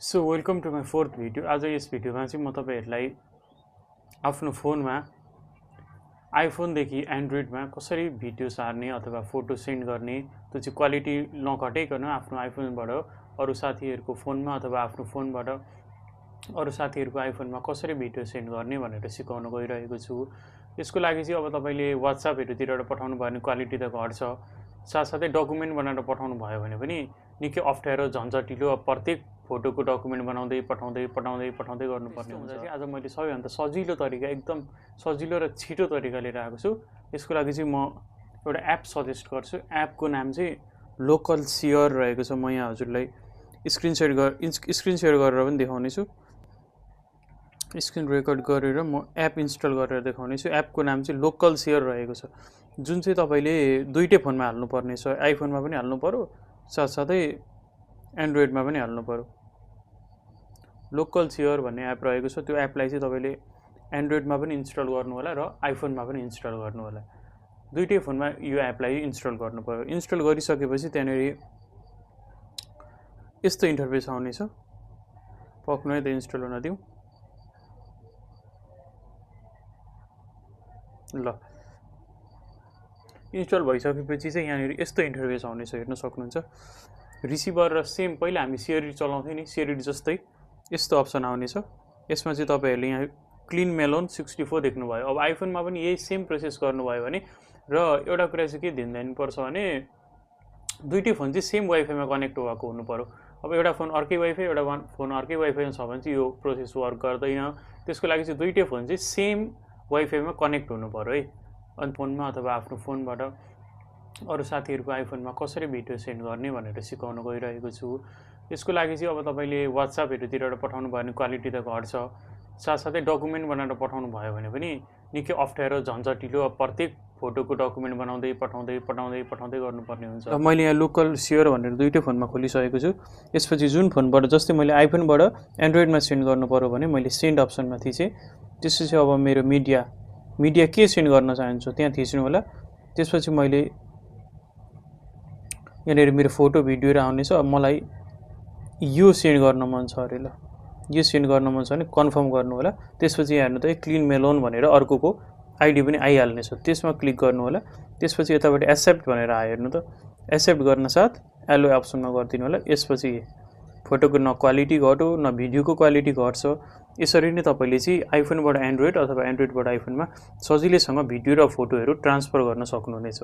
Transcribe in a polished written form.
So welcome to my fourth video. आज यस भिडियोमा चाहिँ म तपाईँहरूलाई आफ्नो फोनमा आइफोनदेखि एन्ड्रोइडमा कसरी भिडियो सार्ने अथवा फोटो सेन्ड गर्ने, त्यो चाहिँ क्वालिटी नघटाइकन आफ्नो आइफोनबाट अरू साथीहरूको फोनमा अथवा आफ्नो फोनबाट अरू साथीहरूको आइफोनमा कसरी भिडियो सेन्ड गर्ने भनेर सिकाउन गइरहेको छु। यसको लागि चाहिँ अब तपाईँले वाट्सएपहरूतिरबाट पठाउनु भयो भने क्वालिटी त घट्छ, साथसाथै डकुमेन्ट बनाएर पठाउनु भयो भने पनि निकै अप्ठ्यारो झन्झटिलो प्रत्येक फोटोको डकुमेन्ट बनाउँदै पठाउँदै गर्नुपर्ने हुन्छ। चाहिँ आज मैले सबैभन्दा सजिलो तरिका, एकदम सजिलो र छिटो तरिका लिएर आएको छु। यसको लागि चाहिँ म एउटा एप सजेस्ट गर्छु। एपको नाम चाहिँ लोकल सेयर रहेको छ। म यहाँ हजुरलाई स्क्रिन सेयर गरेर पनि देखाउने छु। स्क्रिन रेकर्ड गरेर म एप इन्स्टल गरेर देखाउने छु। एपको नाम चाहिँ लोकल सेयर रहेको छ, जुन चाहिँ तपाईँले दुईटै फोनमा हाल्नुपर्ने छ। आइफोनमा पनि हाल्नु पर्यो, साथसाथै एन्ड्रोइडमा पनि हाल्नु पर्यो। लोकल सेयर भन्ने एप रहेको छ। त्यो एपलाई चाहिँ तपाईँले एन्ड्रोइडमा पनि इन्स्टल गर्नु होला र आइफोनमा पनि इन्स्टल गर्नु होला। दुईटै फोनमा यो एपलाई इन्स्टल गर्नु पर्यो। इन्स्टल गरिसकेपछि त्यहाँनिर यस्तो इन्टरफेस आउनेछ। पक्नु है त, इन्स्टल हुन दिउँ। ल, इन्स्टल भइसकेपछि चाहिँ यहाँनिर यस्तो इन्टरफेस आउनेछ, हेर्न सक्नुहुन्छ। रिसिभर र सेम पहिला हामी सेयरिड चलाउँथ्यौँ नि, सेयरिड जस्तै यस्तो अप्सन आउनेछ। यसमा चाहिँ तपाईँहरूले यहाँ क्लिन मेलोन 64 देख्नुभयो। अब आइफोनमा पनि यही सेम प्रोसेस गर्नुभयो भने, र एउटा कुरा चाहिँ के ध्यान दिनुपर्छ भने दुईटै फोन चाहिँ सेम वाइफाईमा कनेक्ट भएको हुनु पर्यो। अब एउटा फोन अर्कै वाइफाई, एउटा फोन अर्कै वाइफाईमा छ भने चाहिँ यो प्रोसेस वर्क गर्दैन। त्यसको लागि चाहिँ दुईटै फोन चाहिँ सेम वाइफाईमा कनेक्ट हुनु पर्यो है। अनि फोनमा अथवा आफ्नो फोनबाट अरू साथीहरूको आइफोनमा कसरी भिडियो सेन्ड गर्ने भनेर सिकाउन गइरहेको छु। यसको लागि चाहिँ अब तपाईँले वाट्सएपहरूतिरबाट पठाउनु भयो भने क्वालिटी त घट्छ, साथसाथै डकुमेन्ट बनाएर पठाउनु भयो भने पनि निकै अप्ठ्यारो झन्झटिलो प्रत्येक फोटोको डकुमेन्ट बनाउँदै पठाउँदै गर्नुपर्ने हुन्छ। र मैले यहाँ लोकल सेयर भनेर दुईटै फोनमा खोलिसकेको छु। यसपछि जुन फोनबाट, जस्तै मैले आइफोनबाट एन्ड्रोइडमा सेन्ड गर्नु पर्यो भने मैले सेन्ड अप्सनमा थिचेँ। त्यसपछि अब मेरो मिडिया के सेन्ड गर्न चाहन्छु त्यहाँ थिच्नु होला। त्यसपछि मैले यहाँनिर मेरो फोटो भिडियोहरू आउनेछ। अब मलाई यो सेन्ड गर्न मन छ अरे, ल यो सेन्ड गर्न मन छ भने कन्फर्म गर्नु होला। त्यसपछि यहाँ हेर्नु त क्लिन मेलोन भनेर अर्कोको आइडी पनि आइहाल्नेछ, त्यसमा क्लिक गर्नु होला। त्यसपछि यताबाट एक्सेप्ट भनेर आयो, हेर्नु त। एक्सेप्ट गर्न साथ एलो अप्सनमा गरिदिनु होला। यसपछि फोटोको न क्वालिटी घट्यो न भिडियोको क्वालिटी घट्छ। यसरी नै तपाईँले चाहिँ आइफोनबाट एन्ड्रोइड अथवा एन्ड्रोइडबाट आइफोनमा सजिलैसँग भिडियो र फोटोहरू ट्रान्सफर गर्न सक्नुहुनेछ।